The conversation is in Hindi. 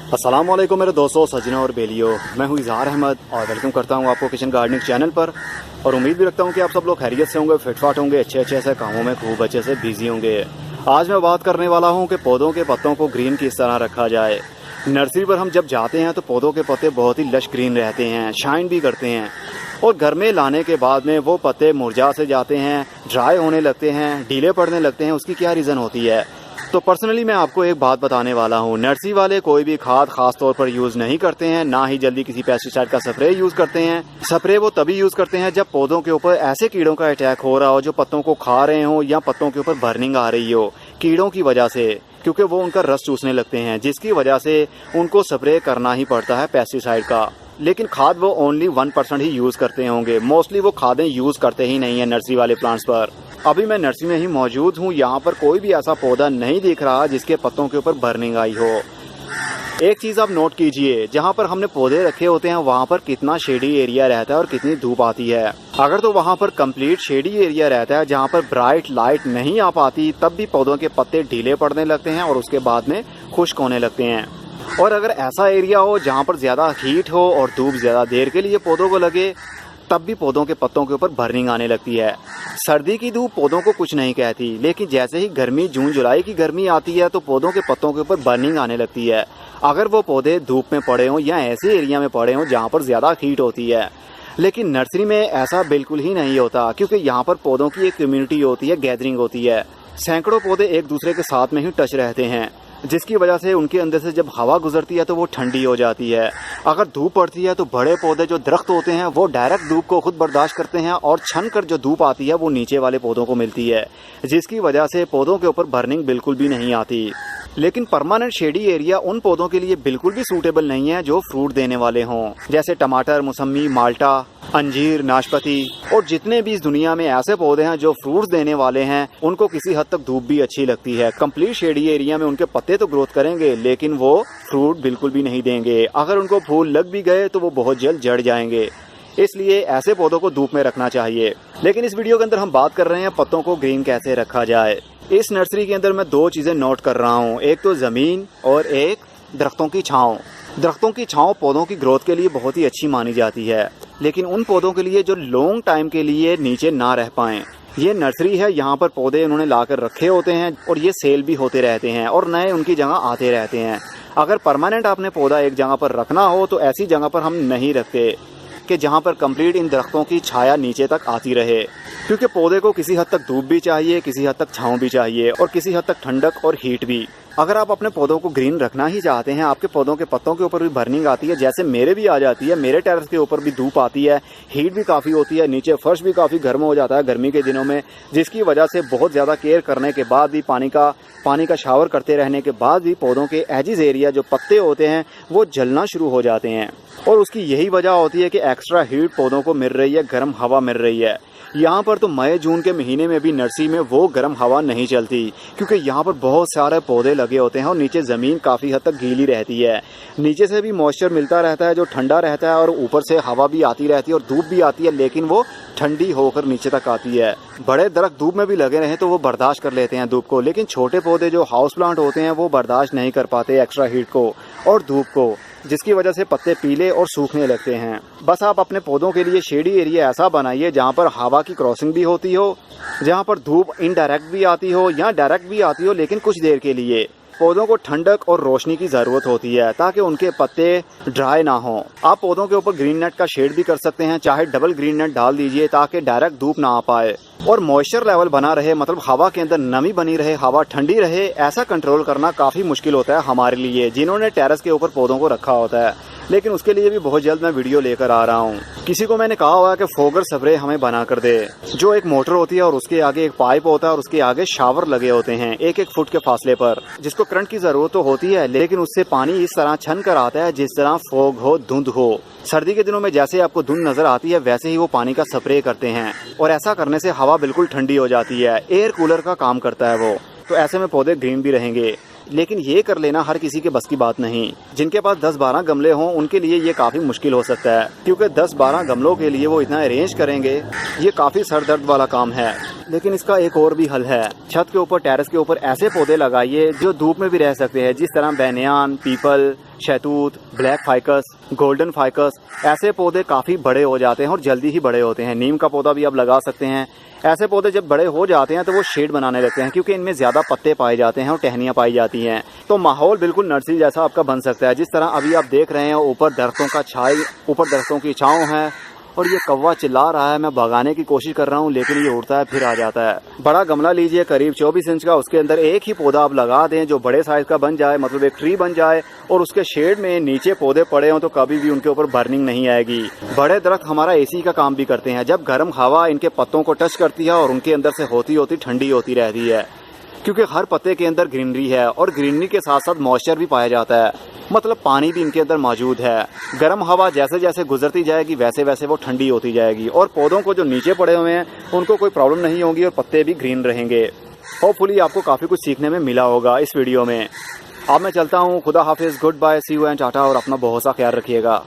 अस्सलाम वालेकुम मेरे दोस्तों, सज्जनों और बेलियो। मैं हूँ इजहार अहमद और वेलकम करता हूँ आपको किचन गार्डनिंग चैनल पर। और उम्मीद भी रखता हूँ कि आप सब लोग खैरियत से होंगे, फिटफाट होंगे, अच्छे से कामों में खूब अच्छे से बिजी होंगे। आज मैं बात करने वाला हूँ कि पौधों के पत्तों को ग्रीन किस तरह रखा जाए। नर्सरी पर हम जब जाते हैं तो पौधों के पत्ते बहुत ही लश ग्रीन रहते हैं, शाइन भी करते हैं, और घर में लाने के बाद में वो पत्ते मुरझा से जाते हैं, ड्राई होने लगते हैं, ढीले पड़ने लगते हैं। उसकी क्या रीज़न होती है? तो पर्सनली मैं आपको एक बात बताने वाला हूँ। नर्सरी वाले कोई भी खाद खास तौर पर यूज़ नहीं करते हैं, ना ही जल्दी किसी पेस्टिसाइड का स्प्रे यूज़ करते हैं। स्प्रे वो तभी यूज़ करते हैं जब पौधों के ऊपर ऐसे कीड़ों का अटैक हो रहा हो जो पत्तों को खा रहे हो या पत्तों के ऊपर बर्निंग आ रही हो कीड़ों की वजह से, क्योंकि वो उनका रस चूसने लगते हैं, जिसकी वजह से उनको स्प्रे करना ही पड़ता है पेस्टिसाइड का। लेकिन खाद वो ओनली 1% ही यूज़ करते होंगे, मोस्टली वो खादें यूज़ करते ही नहीं है नर्सरी वाले प्लांट्स पर। अभी मैं नर्सरी में ही मौजूद हूँ, यहाँ पर कोई भी ऐसा पौधा नहीं दिख रहा जिसके पत्तों के ऊपर बर्निंग आई हो। एक चीज़ आप नोट कीजिए, जहाँ पर हमने पौधे रखे होते हैं वहाँ पर कितना शेडी एरिया रहता है और कितनी धूप आती है। अगर तो वहाँ पर कंप्लीट शेडी एरिया रहता है जहाँ पर ब्राइट लाइट नहीं आ पाती, तब भी पौधों के पत्ते ढीले पड़ने लगते हैं और उसके बाद में खुश्क होने लगते हैं। और अगर ऐसा एरिया हो जहाँ पर ज़्यादा हीट हो और धूप ज़्यादा देर के लिए पौधों को लगे, तब भी पौधों के पत्तों के ऊपर बर्निंग आने लगती है। सर्दी की धूप पौधों को कुछ नहीं कहती, लेकिन जैसे ही गर्मी जून जुलाई की गर्मी आती है तो पौधों के पत्तों के ऊपर बर्निंग आने लगती है। अगर वो पौधे धूप में पड़े हों या ऐसे एरिया में पड़े हों जहाँ पर ज़्यादा हीट होती है। लेकिन नर्सरी में ऐसा बिल्कुल ही नहीं होता, क्योंकि यहाँ पर पौधों की एक कम्युनिटी होती है, गैदरिंग होती है। सैकड़ों पौधे एक दूसरे के साथ में ही टच रहते हैं, जिसकी वजह से उनके अंदर से जब हवा गुजरती है तो वो ठंडी हो जाती है। अगर धूप पड़ती है तो बड़े पौधे जो दरख्त होते हैं वो डायरेक्ट धूप को खुद बर्दाश्त करते हैं, और छन कर जो धूप आती है वो नीचे वाले पौधों को मिलती है, जिसकी वजह से पौधों के ऊपर बर्निंग बिल्कुल भी नहीं आती। लेकिन परमानेंट शेडी एरिया उन पौधों के लिए बिल्कुल भी सूटेबल नहीं है जो फ्रूट देने वाले हों, जैसे टमाटर, मौसमी, माल्टा, अंजीर, नाशपाती, और जितने भी इस दुनिया में ऐसे पौधे हैं जो फ्रूट्स देने वाले हैं, उनको किसी हद तक धूप भी अच्छी लगती है। कंप्लीट शेडी एरिया में उनके पत्ते तो ग्रोथ करेंगे, लेकिन वो फ्रूट बिल्कुल भी नहीं देंगे। अगर उनको फूल लग भी गए तो वो बहुत जल्द जड़ जाएंगे, इसलिए ऐसे पौधों को धूप में रखना चाहिए। लेकिन इस वीडियो के अंदर हम बात कर रहे हैं पत्तों को ग्रीन कैसे रखा जाए। इस नर्सरी के अंदर मैं दो चीज़ें नोट कर रहा हूँ, एक तो ज़मीन और एक दरख्तों की छाँव। दरख्तों की छाँव पौधों की ग्रोथ के लिए बहुत ही अच्छी मानी जाती है, लेकिन उन पौधों के लिए जो लॉन्ग टाइम के लिए नीचे ना रह पाएँ। ये नर्सरी है, यहाँ पर पौधे उन्होंने लाकर रखे होते हैं और ये सेल भी होते रहते हैं और नए उनकी जगह आते रहते हैं। अगर परमानेंट आपने पौधा एक जगह पर रखना हो तो ऐसी जगह पर हम नहीं रखते कि जहाँ पर कंप्लीट इन दरख्तों की छाया नीचे तक आती रहे, क्योंकि पौधे को किसी हद तक धूप भी चाहिए, किसी हद तक छाँव भी चाहिए और किसी हद तक ठंडक और हीट भी। अगर आप अपने पौधों को ग्रीन रखना ही चाहते हैं, आपके पौधों के पत्तों के ऊपर भी बर्निंग आती है, जैसे मेरे भी आ जाती है, मेरे टेरेस के ऊपर भी धूप आती है, हीट भी काफ़ी होती है, नीचे फर्श भी काफ़ी गर्म हो जाता है गर्मी के दिनों में, जिसकी वजह से बहुत ज़्यादा केयर करने के बाद भी, पानी का शावर करते रहने के बाद भी पौधों के एजिज एरिया जो पत्ते होते हैं वो जलना शुरू हो जाते हैं। और उसकी यही वजह होती है कि एक्स्ट्रा हीट पौधों को मिल रही है, गर्म हवा मिल रही है। यहाँ पर तो मई जून के महीने में भी नर्सरी में वो गर्म हवा नहीं चलती, क्योंकि यहाँ पर बहुत सारे पौधे लगे होते हैं और नीचे ज़मीन काफ़ी हद तक गीली रहती है। नीचे से भी मॉइस्चर मिलता रहता है जो ठंडा रहता है, और ऊपर से हवा भी आती रहती है और धूप भी आती है, लेकिन वो ठंडी होकर नीचे तक आती है। बड़े दरख्त धूप में भी लगे रहें तो वो बर्दाश्त कर लेते हैं धूप को, लेकिन छोटे पौधे जो हाउस प्लांट होते हैं वो बर्दाश्त नहीं कर पाते एक्स्ट्रा हीट को और धूप को, जिसकी वजह से पत्ते पीले और सूखने लगते हैं। बस आप अपने पौधों के लिए शेडी एरिया ऐसा बनाइए जहाँ पर हवा की क्रॉसिंग भी होती हो, जहाँ पर धूप इनडायरेक्ट भी आती हो या डायरेक्ट भी आती हो, लेकिन कुछ देर के लिए। पौधों को ठंडक और रोशनी की ज़रूरत होती है ताकि उनके पत्ते ड्राई ना हो। आप पौधों के ऊपर ग्रीन नेट का शेड भी कर सकते हैं, चाहे डबल ग्रीन नेट डाल दीजिए ताकि डायरेक्ट धूप ना आ पाए और मॉइस्चर लेवल बना रहे, मतलब हवा के अंदर नमी बनी रहे, हवा ठंडी रहे। ऐसा कंट्रोल करना काफ़ी मुश्किल होता है हमारे लिए जिन्होंने टेरेस के ऊपर पौधों को रखा होता है, लेकिन उसके लिए भी बहुत जल्द मैं वीडियो लेकर आ रहा हूँ। किसी को मैंने कहा हुआ है कि फोगर स्प्रे हमें बना कर दे, जो एक मोटर होती है और उसके आगे एक पाइप होता है और उसके आगे शावर लगे होते हैं एक फुट के फासले पर, जिसको करंट की ज़रूरत तो होती है, लेकिन उससे पानी इस तरह छन कर आता है जिस तरह फोग हो, धुंध हो। सर्दी के दिनों में जैसे आपको धुंध नजर आती है वैसे ही वो पानी का स्प्रे करते हैं, और ऐसा करने से हवा बिल्कुल ठंडी हो जाती है, एयर कूलर का काम करता है वो। तो ऐसे में पौधे ग्रीन भी रहेंगे। लेकिन ये कर लेना हर किसी के बस की बात नहीं। जिनके पास 10-12 गमले हों उनके लिए ये काफ़ी मुश्किल हो सकता है, क्योंकि 10-12 गमलों के लिए वो इतना अरेंज करेंगे, ये काफ़ी सरदर्द वाला काम है। लेकिन इसका एक और भी हल है। छत के ऊपर, टेरेस के ऊपर ऐसे पौधे लगाइए जो धूप में भी रह सकते हैं, जिस तरह बैनियान, पीपल, शहतूत, ब्लैक फाइकस, गोल्डन फाइकस। ऐसे पौधे काफ़ी बड़े हो जाते हैं और जल्दी ही बड़े होते हैं। नीम का पौधा भी आप लगा सकते हैं। ऐसे पौधे जब बड़े हो जाते हैं तो वो शेड बनाने लगते हैं, क्योंकि इनमें ज़्यादा पत्ते पाए जाते हैं और टहनियाँ पाई जाती हैं। तो माहौल बिल्कुल नर्सरी जैसा आपका बन सकता है। जिस तरह अभी आप देख रहे हैं, ऊपर दरख्तों की छाँव है और ये कौवा चिल्ला रहा है। मैं भगाने की कोशिश कर रहा हूँ लेकिन ये उड़ता है फिर आ जाता है। बड़ा गमला लीजिए करीब 24 इंच का, उसके अंदर एक ही पौधा आप लगा दें जो बड़े साइज का बन जाए, मतलब एक ट्री बन जाए, और उसके शेड में नीचे पौधे पड़े हों तो कभी भी उनके ऊपर बर्निंग नहीं आएगी। बड़े दरख्त हमारा एसी का काम भी करते हैं। जब गर्म हवा इनके पत्तों को टच करती है और उनके अंदर से होती होती ठंडी होती रहती है, क्योंकि हर पत्ते के अंदर ग्रीनरी है और ग्रीनरी के साथ साथ मॉइस्चर भी पाया जाता है, मतलब पानी भी इनके अंदर मौजूद है। गर्म हवा जैसे जैसे गुजरती जाएगी वैसे वैसे वो ठंडी होती जाएगी, और पौधों को जो नीचे पड़े हुए हैं उनको कोई प्रॉब्लम नहीं होगी और पत्ते भी ग्रीन रहेंगे। होपफुली आपको काफ़ी कुछ सीखने में मिला होगा इस वीडियो में। अब मैं चलता हूँ। खुदा हाफिज़, goodbye, see you and tata, और अपना बहुत सा ख्याल रखिएगा।